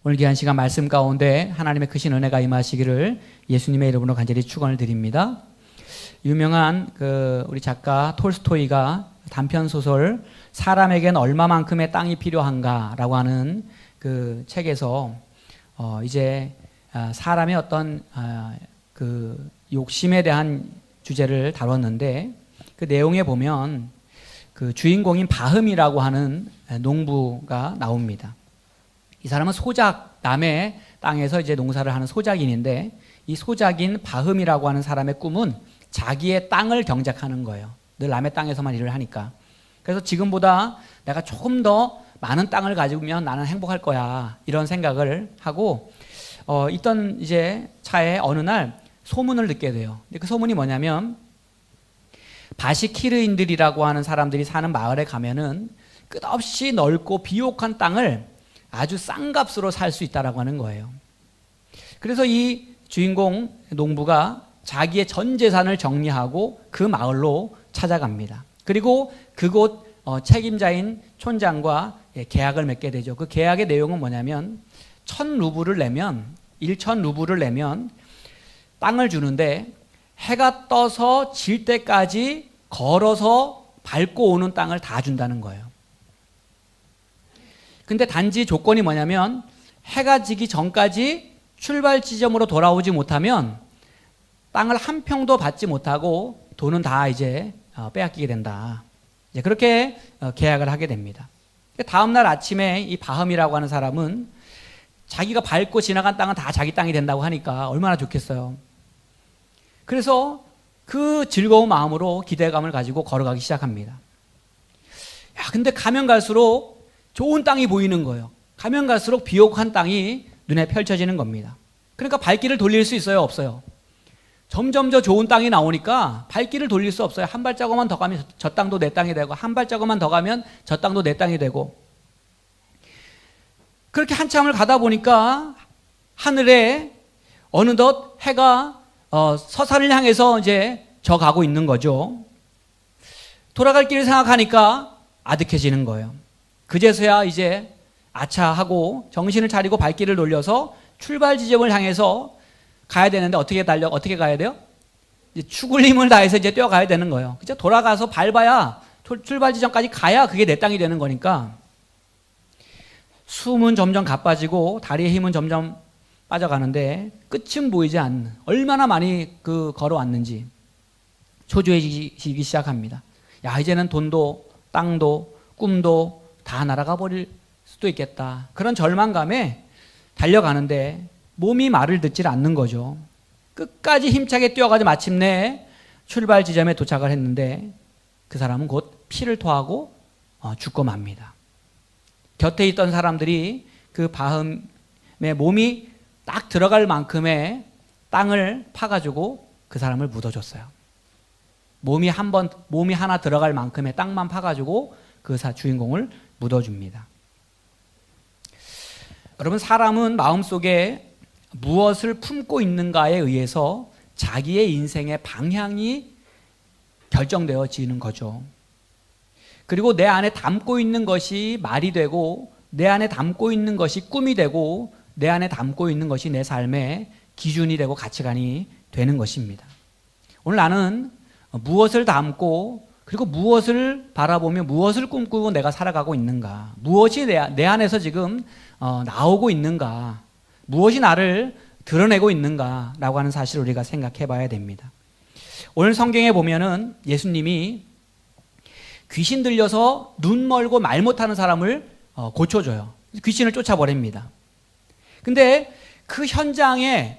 오늘 귀한 시간 말씀 가운데 하나님의 크신 은혜가 임하시기를 예수님의 이름으로 간절히 축원을 드립니다. 유명한 우리 작가 톨스토이가 단편 소설 사람에겐 얼마만큼의 땅이 필요한가라고 하는 그 책에서 이제 사람의 어떤 그 욕심에 대한 주제를 다뤘는데, 그 내용에 보면 그 주인공인 바흠이라고 하는 농부가 나옵니다. 이 사람은 소작, 남의 땅에서 이제 농사를 하는 소작인인데, 이 소작인 바흠이라고 하는 사람의 꿈은 자기의 땅을 경작하는 거예요. 늘 남의 땅에서만 일을 하니까. 그래서 지금보다 내가 조금 더 많은 땅을 가지면 나는 행복할 거야, 이런 생각을 하고 있던 이제 차에 어느 날 소문을 듣게 돼요. 근데 그 소문이 뭐냐면, 바시키르인들이라고 하는 사람들이 사는 마을에 가면은 끝없이 넓고 비옥한 땅을 아주 싼 값으로 살 수 있다라고 하는 거예요. 그래서 이 주인공 농부가 자기의 전 재산을 정리하고 그 마을로 찾아갑니다. 그리고 그곳 책임자인 촌장과 계약을 맺게 되죠. 그 계약의 내용은 뭐냐면 1,000루블을 내면 1,000루블을 내면 땅을 주는데, 해가 떠서 질 때까지 걸어서 밟고 오는 땅을 다 준다는 거예요. 근데 단지 조건이 뭐냐면, 해가 지기 전까지 출발 지점으로 돌아오지 못하면 땅을 한 평도 받지 못하고 돈은 다 이제 빼앗기게 된다. 이제 그렇게 계약을 하게 됩니다. 다음날 아침에 이 바흠이라고 하는 사람은 자기가 밟고 지나간 땅은 다 자기 땅이 된다고 하니까 얼마나 좋겠어요. 그래서 그 즐거운 마음으로 기대감을 가지고 걸어가기 시작합니다. 근데 가면 갈수록 좋은 땅이 보이는 거예요. 가면 갈수록 비옥한 땅이 눈에 펼쳐지는 겁니다. 그러니까 발길을 돌릴 수 있어요, 없어요? 점점 더 좋은 땅이 나오니까 발길을 돌릴 수 없어요. 한 발자국만 더 가면 저 땅도 내 땅이 되고, 한 발자국만 더 가면 저 땅도 내 땅이 되고. 그렇게 한참을 가다 보니까 하늘에 어느덧 해가 서산을 향해서 이제 저 가고 있는 거죠. 돌아갈 길을 생각하니까 아득해지는 거예요. 그제서야 이제 아차 하고 정신을 차리고 발길을 돌려서 출발 지점을 향해서 가야 되는데, 어떻게 가야 돼요? 이제 죽을 힘을 다해서 이제 뛰어가야 되는 거예요. 그죠? 돌아가서 밟아야 출발 지점까지 가야 그게 내 땅이 되는 거니까. 숨은 점점 가빠지고 다리의 힘은 점점 빠져가는데 끝은 보이지 않는, 얼마나 많이 걸어왔는지 초조해지기 시작합니다. 이제는 돈도 땅도 꿈도 다 날아가 버릴 수도 있겠다. 그런 절망감에 달려가는데 몸이 말을 듣질 않는 거죠. 끝까지 힘차게 뛰어가서 마침내 출발 지점에 도착을 했는데, 그 사람은 곧 피를 토하고 죽고 맙니다. 곁에 있던 사람들이 그 바흠의 몸이 딱 들어갈 만큼의 땅을 파가지고 그 사람을 묻어줬어요. 몸이 하나 들어갈 만큼의 땅만 파가지고 그 주인공을 묻어줍니다. 여러분, 사람은 마음속에 무엇을 품고 있는가에 의해서 자기의 인생의 방향이 결정되어지는 거죠. 그리고 내 안에 담고 있는 것이 말이 되고, 내 안에 담고 있는 것이 꿈이 되고, 내 안에 담고 있는 것이 내 삶의 기준이 되고 가치관이 되는 것입니다. 오늘 나는 무엇을 담고, 그리고 무엇을 바라보며 무엇을 꿈꾸고 내가 살아가고 있는가, 무엇이 내 안에서 지금 나오고 있는가, 무엇이 나를 드러내고 있는가라고 하는 사실을 우리가 생각해 봐야 됩니다. 오늘 성경에 보면은 예수님이 귀신 들려서 눈 멀고 말 못하는 사람을 고쳐줘요. 귀신을 쫓아버립니다. 근데 그 현장에서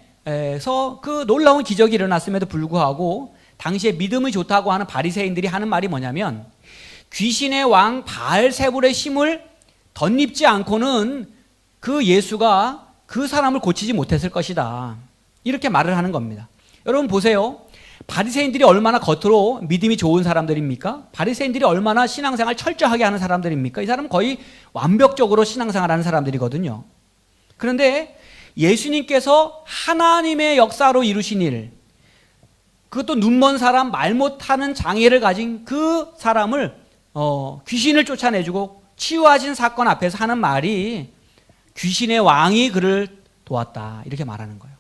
그 놀라운 기적이 일어났음에도 불구하고 당시에 믿음이 좋다고 하는 바리새인들이 하는 말이 뭐냐면, 귀신의 왕 바알세불의 힘을 덧입지 않고는 그 예수가 그 사람을 고치지 못했을 것이다, 이렇게 말을 하는 겁니다. 여러분 보세요. 바리새인들이 얼마나 겉으로 믿음이 좋은 사람들입니까? 바리새인들이 얼마나 신앙생활 철저하게 하는 사람들입니까? 이 사람은 거의 완벽적으로 신앙생활하는 사람들이거든요. 그런데 예수님께서 하나님의 역사로 이루신 일, 그것도 눈먼 사람, 말 못하는 장애를 가진 그 사람을 귀신을 쫓아내주고 치유하신 사건 앞에서 하는 말이 귀신의 왕이 그를 도왔다. 이렇게 말하는 거예요.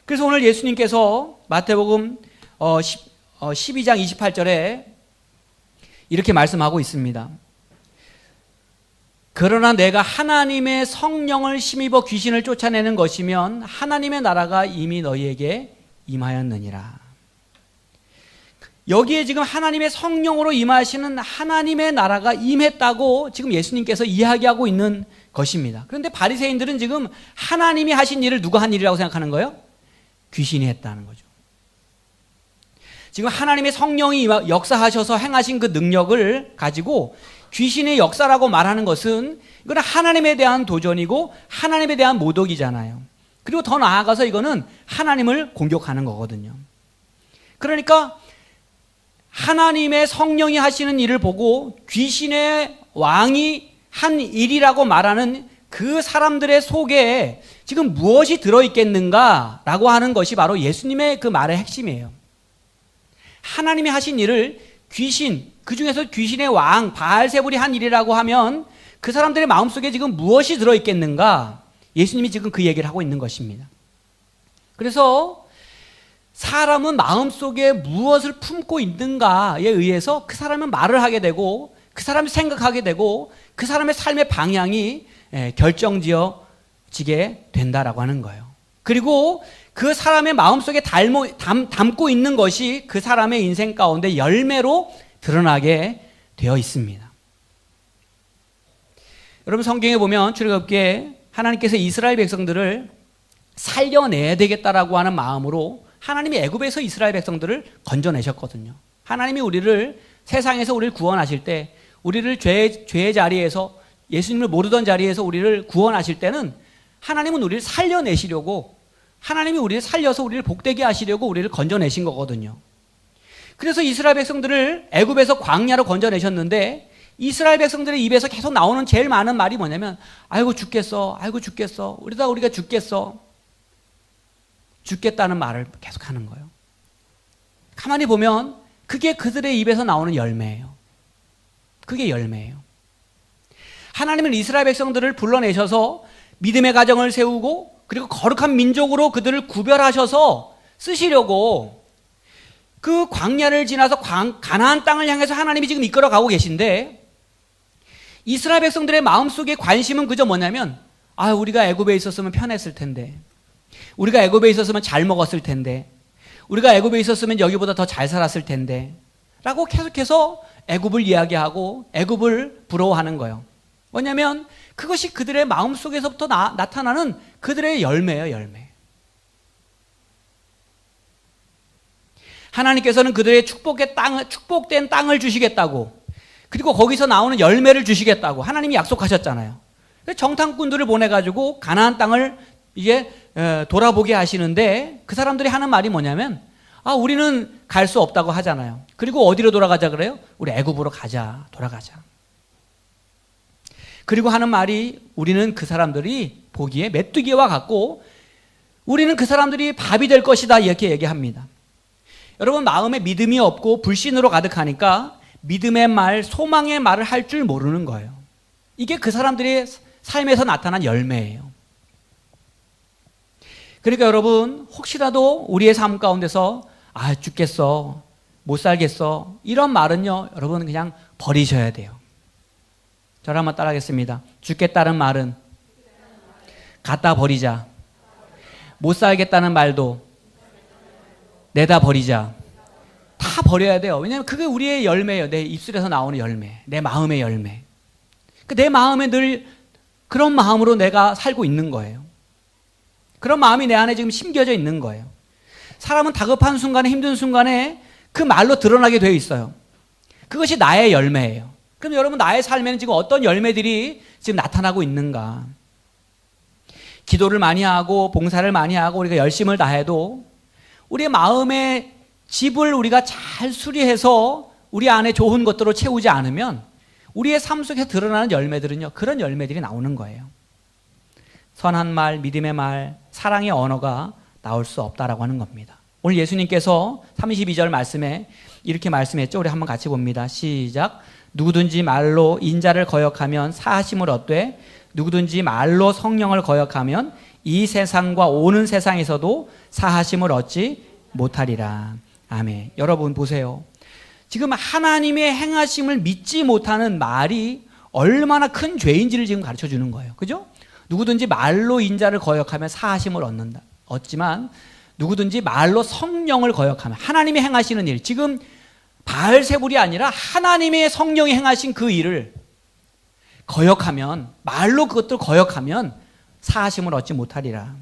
그래서 오늘 예수님께서 마태복음 12장 28절에 이렇게 말씀하고 있습니다. 그러나 내가 하나님의 성령을 힘입어 귀신을 쫓아내는 것이면 하나님의 나라가 이미 너희에게 임하였느니라. 여기에 지금 하나님의 성령으로 임하시는 하나님의 나라가 임했다고 지금 예수님께서 이야기하고 있는 것입니다. 그런데 바리새인들은 지금 하나님이 하신 일을 누가 한 일이라고 생각하는 거예요? 귀신이 했다는 거죠. 지금 하나님의 성령이 역사하셔서 행하신 그 능력을 가지고 귀신의 역사라고 말하는 것은 이건 하나님에 대한 도전이고 하나님에 대한 모독이잖아요. 그리고 더 나아가서 이거는 하나님을 공격하는 거거든요. 그러니까 하나님의 성령이 하시는 일을 보고 귀신의 왕이 한 일이라고 말하는 그 사람들의 속에 지금 무엇이 들어있겠는가라고 하는 것이 바로 예수님의 그 말의 핵심이에요. 하나님이 하신 일을 귀신, 그 중에서 귀신의 왕 바알세불이 한 일이라고 하면 그 사람들의 마음속에 지금 무엇이 들어있겠는가? 예수님이 지금 그 얘기를 하고 있는 것입니다. 그래서 사람은 마음속에 무엇을 품고 있는가에 의해서 그 사람은 말을 하게 되고 그 사람이 생각하게 되고 그 사람의 삶의 방향이 결정지어지게 된다라고 하는 거예요. 그리고 그 사람의 마음속에 담고 있는 것이 그 사람의 인생 가운데 열매로 드러나게 되어 있습니다. 여러분 성경에 보면 출애굽기에 하나님께서 이스라엘 백성들을 살려내야 되겠다라고 하는 마음으로 하나님이 애굽에서 이스라엘 백성들을 건져내셨거든요. 하나님이 우리를 세상에서 우리를 구원하실 때 우리를 죄의 자리에서 예수님을 모르던 자리에서 우리를 구원하실 때는 하나님은 우리를 살려내시려고 하나님이 우리를 살려서 우리를 복되게 하시려고 우리를 건져내신 거거든요. 그래서 이스라엘 백성들을 애굽에서 광야로 건져내셨는데 이스라엘 백성들의 입에서 계속 나오는 제일 많은 말이 뭐냐면 아이고 죽겠어, 아이고 죽겠어, 우리가 죽겠어, 죽겠다는 말을 계속 하는 거예요. 가만히 보면 그게 그들의 입에서 나오는 열매예요. 그게 열매예요. 하나님은 이스라엘 백성들을 불러내셔서 믿음의 가정을 세우고 그리고 거룩한 민족으로 그들을 구별하셔서 쓰시려고 그 광야를 지나서 가나안 땅을 향해서 하나님이 지금 이끌어가고 계신데 이스라엘 백성들의 마음속에 관심은 그저 뭐냐면 우리가 애굽에 있었으면 편했을 텐데, 우리가 애굽에 있었으면 잘 먹었을 텐데, 우리가 애굽에 있었으면 여기보다 더 잘 살았을 텐데 라고 계속해서 애굽을 이야기하고 애굽을 부러워하는 거예요. 뭐냐면 그것이 그들의 마음속에서부터 나타나는 그들의 열매예요. 열매. 하나님께서는 그들의 축복된 땅을 주시겠다고, 그리고 거기서 나오는 열매를 주시겠다고 하나님이 약속하셨잖아요. 정탐꾼들을 보내가지고 가나안 땅을 이제 돌아보게 하시는데 그 사람들이 하는 말이 뭐냐면 우리는 갈 수 없다고 하잖아요. 그리고 어디로 돌아가자 그래요? 우리 애굽으로 돌아가자. 그리고 하는 말이 우리는 그 사람들이 보기에 메뚜기와 같고 우리는 그 사람들이 밥이 될 것이다 이렇게 얘기합니다. 여러분 마음에 믿음이 없고 불신으로 가득하니까 믿음의 말, 소망의 말을 할 줄 모르는 거예요. 이게 그 사람들의 삶에서 나타난 열매예요. 그러니까 여러분 혹시라도 우리의 삶 가운데서 죽겠어, 못 살겠어 이런 말은요 여러분 그냥 버리셔야 돼요. 저를 한번 따라하겠습니다. 죽겠다는 말은 갖다 버리자. 못 살겠다는 말도 내다 버리자. 다 버려야 돼요. 왜냐하면 그게 우리의 열매예요. 내 입술에서 나오는 열매, 내 마음의 열매. 내 마음에 늘 그런 마음으로 내가 살고 있는 거예요. 그런 마음이 내 안에 지금 심겨져 있는 거예요. 사람은 다급한 순간에, 힘든 순간에 그 말로 드러나게 되어 있어요. 그것이 나의 열매예요. 그럼 여러분 나의 삶에는 지금 어떤 열매들이 지금 나타나고 있는가? 기도를 많이 하고 봉사를 많이 하고 우리가 열심을 다해도 우리의 마음의 집을 우리가 잘 수리해서 우리 안에 좋은 것들로 채우지 않으면 우리의 삶 속에 드러나는 열매들은요 그런 열매들이 나오는 거예요. 선한 말, 믿음의 말, 사랑의 언어가 나올 수 없다라고 하는 겁니다. 오늘 예수님께서 32절 말씀에 이렇게 말씀했죠. 우리 한번 같이 봅니다. 시작. 누구든지 말로 인자를 거역하면 사하심을 얻되 누구든지 말로 성령을 거역하면 이 세상과 오는 세상에서도 사하심을 얻지 못하리라. 아멘. 여러분 보세요. 지금 하나님의 행하심을 믿지 못하는 말이 얼마나 큰 죄인지를 지금 가르쳐 주는 거예요. 그죠? 누구든지 말로 인자를 거역하면 사하심을 얻지만 누구든지 말로 성령을 거역하면 하나님이 행하시는 일, 지금 바알세불이 아니라 하나님의 성령이 행하신 그 일을 거역하면, 말로 그것들 거역하면 사하심을 얻지 못하리라.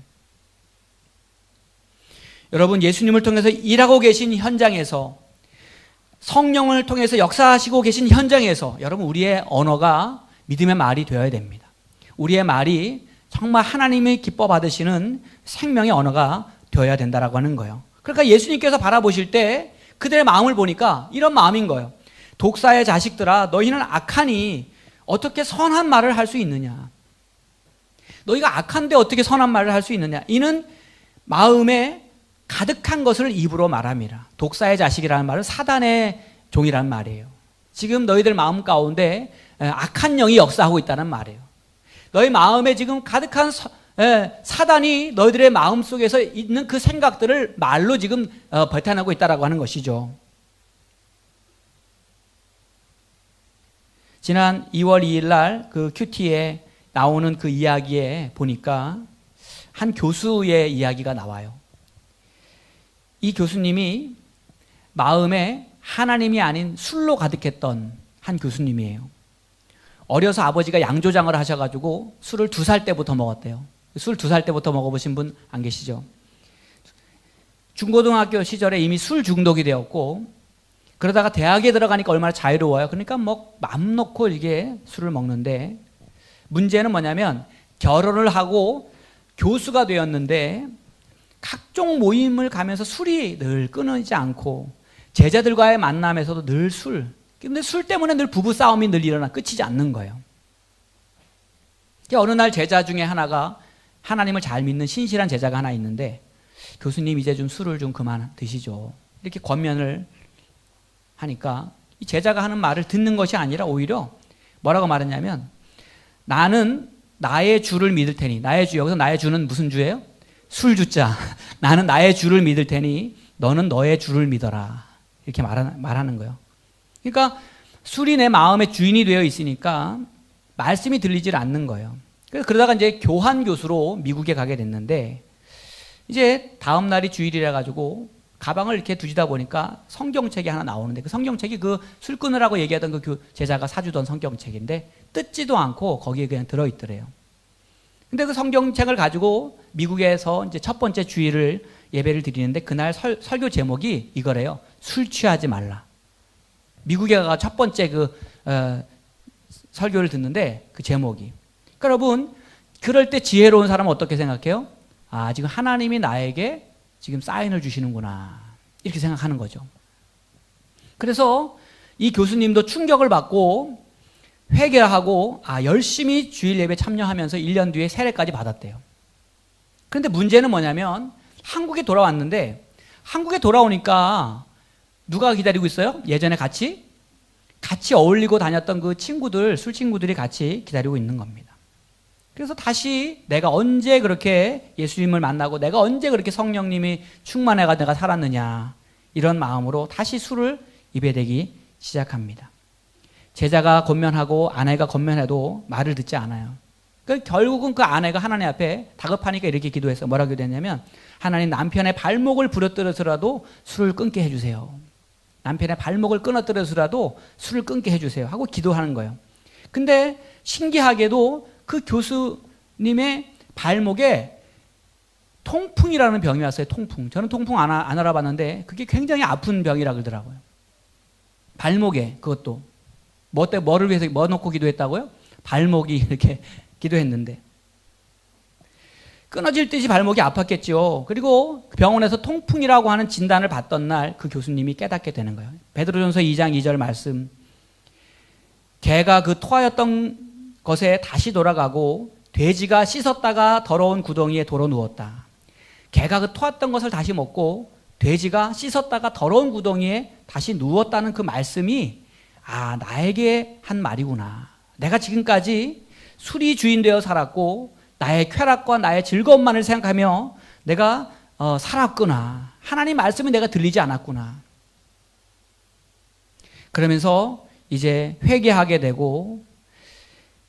여러분, 예수님을 통해서 일하고 계신 현장에서, 성령을 통해서 역사하시고 계신 현장에서 여러분, 우리의 언어가 믿음의 말이 되어야 됩니다. 우리의 말이 정말 하나님이 기뻐 받으시는 생명의 언어가 되어야 된다라고 하는 거예요. 그러니까 예수님께서 바라보실 때 그들의 마음을 보니까 이런 마음인 거예요. 독사의 자식들아, 너희는 악하니 어떻게 선한 말을 할 수 있느냐? 너희가 악한데 어떻게 선한 말을 할 수 있느냐? 이는 마음에 가득한 것을 입으로 말함이라. 독사의 자식이라는 말은 사단의 종이라는 말이에요. 지금 너희들 마음 가운데 악한 영이 역사하고 있다는 말이에요. 너희 마음에 지금 가득한 사단이 너희들의 마음 속에서 있는 그 생각들을 말로 지금 벌탄하고 있다라고 하는 것이죠. 지난 2월 2일 날 그 큐티에 나오는 그 이야기에 보니까 한 교수의 이야기가 나와요. 이 교수님이 마음에 하나님이 아닌 술로 가득했던 한 교수님이에요. 어려서 아버지가 양조장을 하셔가지고 술을 2살 때부터 먹었대요. 술 2살 때부터 먹어보신 분 안 계시죠? 중고등학교 시절에 이미 술 중독이 되었고, 그러다가 대학에 들어가니까 얼마나 자유로워요. 그러니까 뭐 맘 놓고 이게 술을 먹는데, 문제는 뭐냐면 결혼을 하고 교수가 되었는데 각종 모임을 가면서 술이 늘 끊이지 않고, 제자들과의 만남에서도 늘 술. 근데 술 때문에 늘 부부싸움이 늘 일어나 끝이지 않는 거예요. 어느 날 제자 중에 하나가, 하나님을 잘 믿는 신실한 제자가 하나 있는데, 교수님 이제 좀 술을 좀 그만 드시죠, 이렇게 권면을 하니까 이 제자가 하는 말을 듣는 것이 아니라 오히려 뭐라고 말했냐면, 나는 나의 주를 믿을 테니, 나의 주, 여기서 나의 주는 무슨 주예요? 술주자. 나는 나의 주를 믿을 테니 너는 너의 주를 믿어라, 이렇게 말하는 거예요. 그러니까 술이 내 마음의 주인이 되어 있으니까 말씀이 들리질 않는 거예요. 그러다가 이제 교환 교수로 미국에 가게 됐는데, 이제 다음 날이 주일이라 가지고 가방을 이렇게 두시다 보니까 성경책이 하나 나오는데, 그 성경책이 그 술 끊으라고 얘기하던 그 제자가 사주던 성경책인데 뜯지도 않고 거기에 그냥 들어있더래요. 근데 그 성경책을 가지고 미국에서 이제 첫 번째 주일을 예배를 드리는데, 그날 설교 제목이 이거래요. 술 취하지 말라. 미국에 가 첫 번째 설교를 듣는데 그 제목이. 그러니까 여러분, 그럴 때 지혜로운 사람은 어떻게 생각해요? 아, 지금 하나님이 나에게 지금 사인을 주시는구나, 이렇게 생각하는 거죠. 그래서 이 교수님도 충격을 받고 회개하고 열심히 주일 예배 참여하면서 1년 뒤에 세례까지 받았대요. 그런데 문제는 뭐냐면, 한국에 돌아왔는데, 한국에 돌아오니까 누가 기다리고 있어요? 예전에 같이 어울리고 다녔던 그 친구들, 술 친구들이 같이 기다리고 있는 겁니다. 그래서 다시 내가 언제 그렇게 예수님을 만나고 내가 언제 그렇게 성령님이 충만해가 내가 살았느냐, 이런 마음으로 다시 술을 입에 대기 시작합니다. 제자가 권면하고 아내가 권면해도 말을 듣지 않아요. 그러니까 결국은 그 아내가 하나님 앞에 다급하니까 이렇게 기도했어요. 뭐라고 기도했냐면, 하나님, 남편의 발목을 부러뜨려서라도 술을 끊게 해주세요. 남편의 발목을 끊어뜨려서라도 술을 끊게 해주세요 하고 기도하는 거예요. 근데 신기하게도 그 교수님의 발목에 통풍이라는 병이 왔어요. 통풍. 저는 통풍 안 알아봤는데 그게 굉장히 아픈 병이라 그러더라고요. 발목에, 그것도 뭐를 위해서 뭐 놓고 기도했다고요? 발목이 이렇게 기도했는데 끊어질 듯이 발목이 아팠겠죠. 그리고 병원에서 통풍이라고 하는 진단을 받던 날 그 교수님이 깨닫게 되는 거예요. 베드로전서 2장 2절 말씀, 개가 그 토하였던 것에 다시 돌아가고 돼지가 씻었다가 더러운 구덩이에 도로 누웠다. 개가 그 토했던 것을 다시 먹고 돼지가 씻었다가 더러운 구덩이에 다시 누웠다는 그 말씀이 아, 나에게 한 말이구나. 내가 지금까지 술이 주인 되어 살았고 나의 쾌락과 나의 즐거움만을 생각하며 내가 살았구나. 하나님 말씀이 내가 들리지 않았구나. 그러면서 이제 회개하게 되고,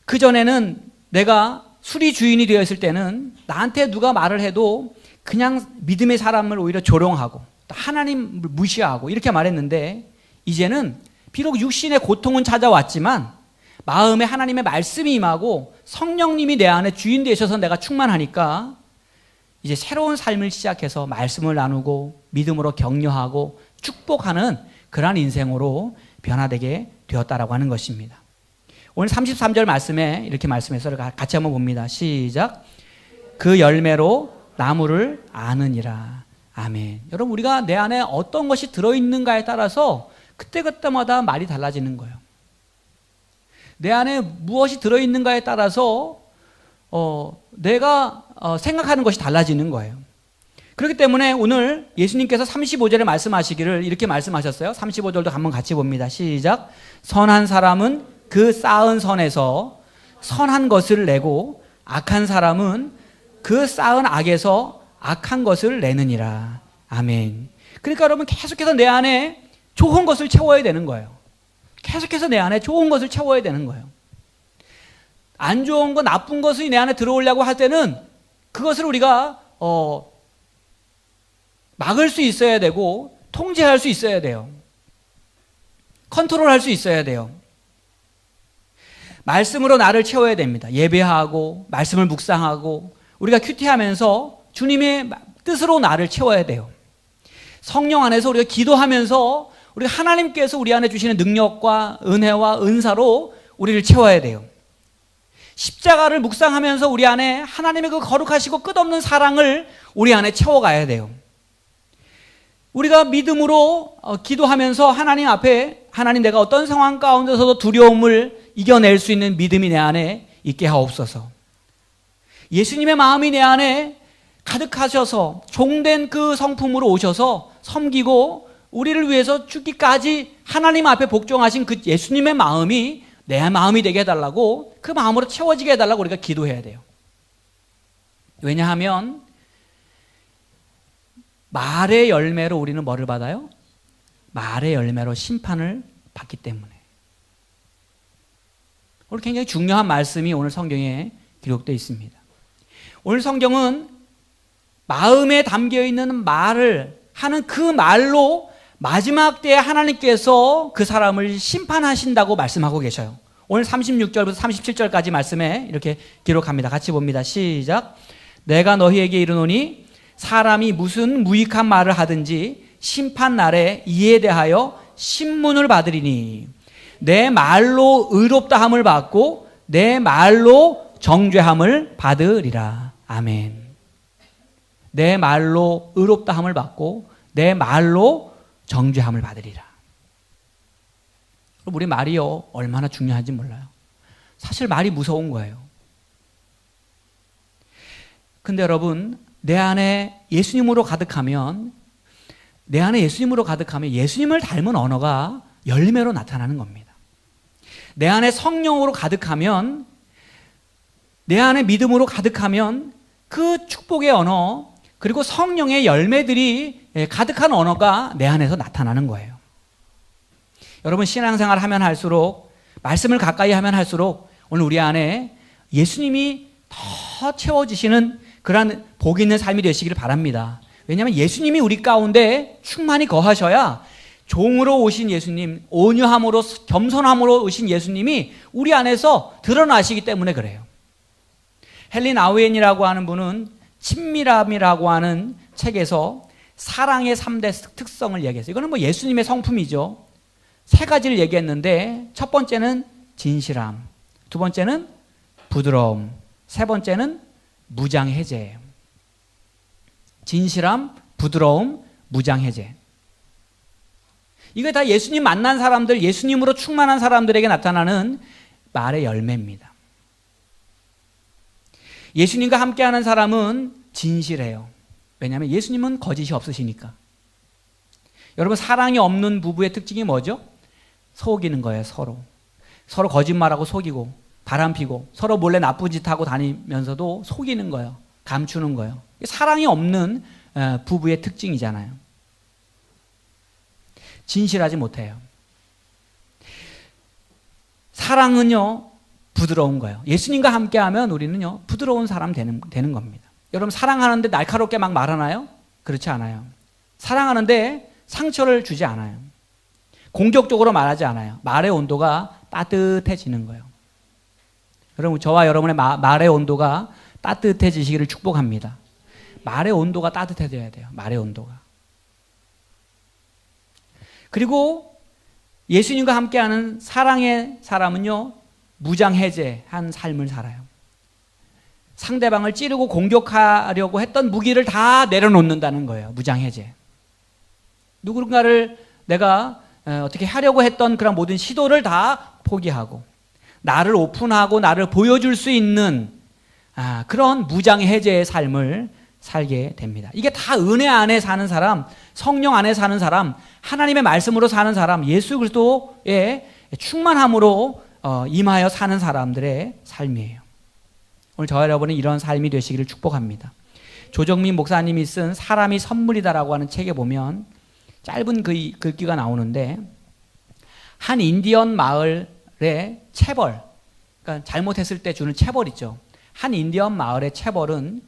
그전에는 내가 술이 주인이 되었을 때는 나한테 누가 말을 해도 그냥 믿음의 사람을 오히려 조롱하고 하나님을 무시하고 이렇게 말했는데, 이제는 비록 육신의 고통은 찾아왔지만 마음에 하나님의 말씀이 임하고 성령님이 내 안에 주인 되셔서 내가 충만하니까 이제 새로운 삶을 시작해서 말씀을 나누고 믿음으로 격려하고 축복하는 그러한 인생으로 변화되게 되었다라고 하는 것입니다. 오늘 33절 말씀에 이렇게 말씀해서 같이 한번 봅니다. 시작. 그 열매로 나무를 아느니라. 아멘. 여러분, 우리가 내 안에 어떤 것이 들어있는가에 따라서 그때그때마다 말이 달라지는 거예요. 내 안에 무엇이 들어있는가에 따라서 내가 생각하는 것이 달라지는 거예요. 그렇기 때문에 오늘 예수님께서 35절에 말씀하시기를 이렇게 말씀하셨어요. 35절도 한번 같이 봅니다. 시작. 선한 사람은 그 쌓은 선에서 선한 것을 내고 악한 사람은 그 쌓은 악에서 악한 것을 내느니라. 아멘. 그러니까 여러분, 계속해서 내 안에 좋은 것을 채워야 되는 거예요. 계속해서 내 안에 좋은 것을 채워야 되는 거예요. 안 좋은 거, 나쁜 것이 내 안에 들어오려고 할 때는 그것을 우리가 막을 수 있어야 되고 통제할 수 있어야 돼요. 컨트롤할 수 있어야 돼요. 말씀으로 나를 채워야 됩니다. 예배하고 말씀을 묵상하고 우리가 큐티하면서 주님의 뜻으로 나를 채워야 돼요. 성령 안에서 우리가 기도하면서 우리가 하나님께서 우리 안에 주시는 능력과 은혜와 은사로 우리를 채워야 돼요. 십자가를 묵상하면서 우리 안에 하나님의 그 거룩하시고 끝없는 사랑을 우리 안에 채워가야 돼요. 우리가 믿음으로 기도하면서 하나님 앞에, 하나님, 내가 어떤 상황 가운데서도 두려움을 이겨낼 수 있는 믿음이 내 안에 있게 하옵소서. 예수님의 마음이 내 안에 가득하셔서 종된 그 성품으로 오셔서 섬기고 우리를 위해서 죽기까지 하나님 앞에 복종하신 그 예수님의 마음이 내 마음이 되게 해달라고, 그 마음으로 채워지게 해달라고 우리가 기도해야 돼요. 왜냐하면 말의 열매로 우리는 뭐를 받아요? 말의 열매로 심판을 받기 때문에. 오늘 굉장히 중요한 말씀이 오늘 성경에 기록되어 있습니다. 오늘 성경은 마음에 담겨있는 말을 하는 그 말로 마지막 때에 하나님께서 그 사람을 심판하신다고 말씀하고 계셔요. 오늘 36절부터 37절까지 말씀에 이렇게 기록합니다. 같이 봅니다. 시작. 내가 너희에게 이르노니 사람이 무슨 무익한 말을 하든지 심판 날에 이에 대하여 신문을 받으리니 내 말로 의롭다함을 받고 내 말로 정죄함을 받으리라. 아멘. 내 말로 의롭다함을 받고 내 말로 정죄함을 받으리라. 우리 말이요, 얼마나 중요한지 몰라요. 사실 말이 무서운 거예요. 근데 여러분, 내 안에 예수님으로 가득하면 예수님을 닮은 언어가 열매로 나타나는 겁니다. 내 안에 성령으로 가득하면, 내 안에 믿음으로 가득하면 그 축복의 언어, 그리고 성령의 열매들이 가득한 언어가 내 안에서 나타나는 거예요. 여러분, 신앙생활 하면 할수록, 말씀을 가까이 하면 할수록 오늘 우리 안에 예수님이 더 채워지시는 그러한 복 있는 삶이 되시기를 바랍니다. 왜냐하면 예수님이 우리 가운데 충만히 거하셔야 종으로 오신 예수님, 온유함으로 겸손함으로 오신 예수님이 우리 안에서 드러나시기 때문에 그래요. 헬린 아우엔이라고 하는 분은 친밀함이라고 하는 책에서 사랑의 3대 특성을 얘기했어요. 이거는 뭐 예수님의 성품이죠. 3가지를 얘기했는데, 첫 번째는 진실함, 두 번째는 부드러움, 세 번째는 무장해제예요. 진실함, 부드러움, 무장해제. 이게 다 예수님 만난 사람들, 예수님으로 충만한 사람들에게 나타나는 말의 열매입니다. 예수님과 함께하는 사람은 진실해요. 왜냐하면 예수님은 거짓이 없으시니까. 여러분, 사랑이 없는 부부의 특징이 뭐죠? 속이는 거예요. 서로 거짓말하고 속이고 바람피고 서로 몰래 나쁜 짓 하고 다니면서도 속이는 거예요. 감추는 거예요. 사랑이 없는 부부의 특징이잖아요. 진실하지 못해요. 사랑은요, 부드러운 거예요. 예수님과 함께하면 우리는요, 부드러운 사람 되는 겁니다. 여러분, 사랑하는데 날카롭게 막 말하나요? 그렇지 않아요. 사랑하는데 상처를 주지 않아요. 공격적으로 말하지 않아요. 말의 온도가 따뜻해지는 거예요. 여러분, 저와 여러분의 말의 온도가 따뜻해지시기를 축복합니다. 말의 온도가 따뜻해져야 돼요. 말의 온도가. 그리고 예수님과 함께하는 사랑의 사람은요, 무장해제한 삶을 살아요. 상대방을 찌르고 공격하려고 했던 무기를 다 내려놓는다는 거예요. 무장해제. 누군가를 내가 어떻게 하려고 했던 그런 모든 시도를 다 포기하고 나를 오픈하고 나를 보여줄 수 있는 그런 무장해제의 삶을 살게 됩니다. 이게 다 은혜 안에 사는 사람, 성령 안에 사는 사람, 하나님의 말씀으로 사는 사람, 예수 그리스도의 충만함으로 임하여 사는 사람들의 삶이에요. 오늘 저와 여러분은 이런 삶이 되시기를 축복합니다. 조정민 목사님이 쓴 사람이 선물이다라고 하는 책에 보면 짧은 글귀가 나오는데, 한 인디언 마을의 체벌, 그러니까 잘못했을 때 주는 체벌 있죠. 한 인디언 마을의 체벌은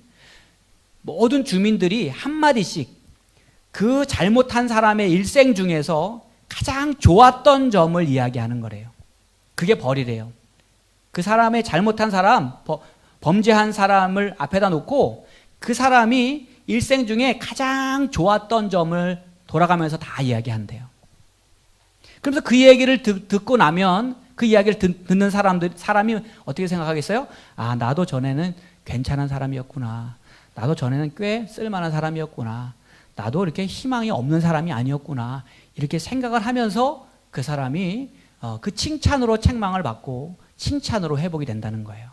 모든 주민들이 한마디씩 그 잘못한 사람의 일생 중에서 가장 좋았던 점을 이야기하는 거래요. 그게 벌이래요. 그 사람의 잘못한 사람, 범죄한 사람을 앞에다 놓고 그 사람이 일생 중에 가장 좋았던 점을 돌아가면서 다 이야기한대요. 그러면서 그 얘기를 듣고 나면 그 이야기를 듣는 사람이 어떻게 생각하겠어요? 나도 전에는 괜찮은 사람이었구나. 나도 전에는 꽤 쓸만한 사람이었구나. 나도 이렇게 희망이 없는 사람이 아니었구나. 이렇게 생각을 하면서 그 사람이 그 칭찬으로 책망을 받고 칭찬으로 회복이 된다는 거예요.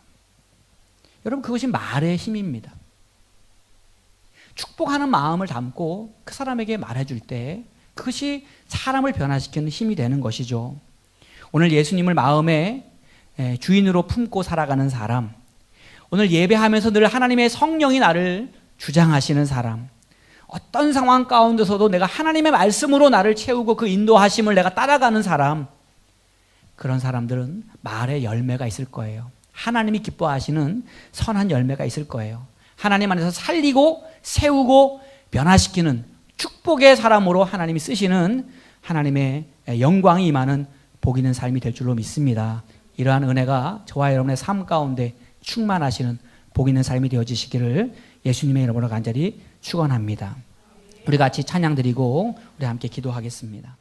여러분, 그것이 말의 힘입니다. 축복하는 마음을 담고 그 사람에게 말해줄 때 그것이 사람을 변화시키는 힘이 되는 것이죠. 오늘 예수님을 마음의 주인으로 품고 살아가는 사람, 오늘 예배하면서 늘 하나님의 성령이 나를 주장하시는 사람, 어떤 상황 가운데서도 내가 하나님의 말씀으로 나를 채우고 그 인도하심을 내가 따라가는 사람, 그런 사람들은 말의 열매가 있을 거예요. 하나님이 기뻐하시는 선한 열매가 있을 거예요. 하나님 안에서 살리고 세우고 변화시키는 축복의 사람으로 하나님이 쓰시는 하나님의 영광이 임하는 복 있는 삶이 될 줄로 믿습니다. 이러한 은혜가 저와 여러분의 삶 가운데 충만하시는 복 있는 삶이 되어지시기를 예수님의 이름으로 간절히 축원합니다. 우리 같이 찬양 드리고 우리 함께 기도하겠습니다.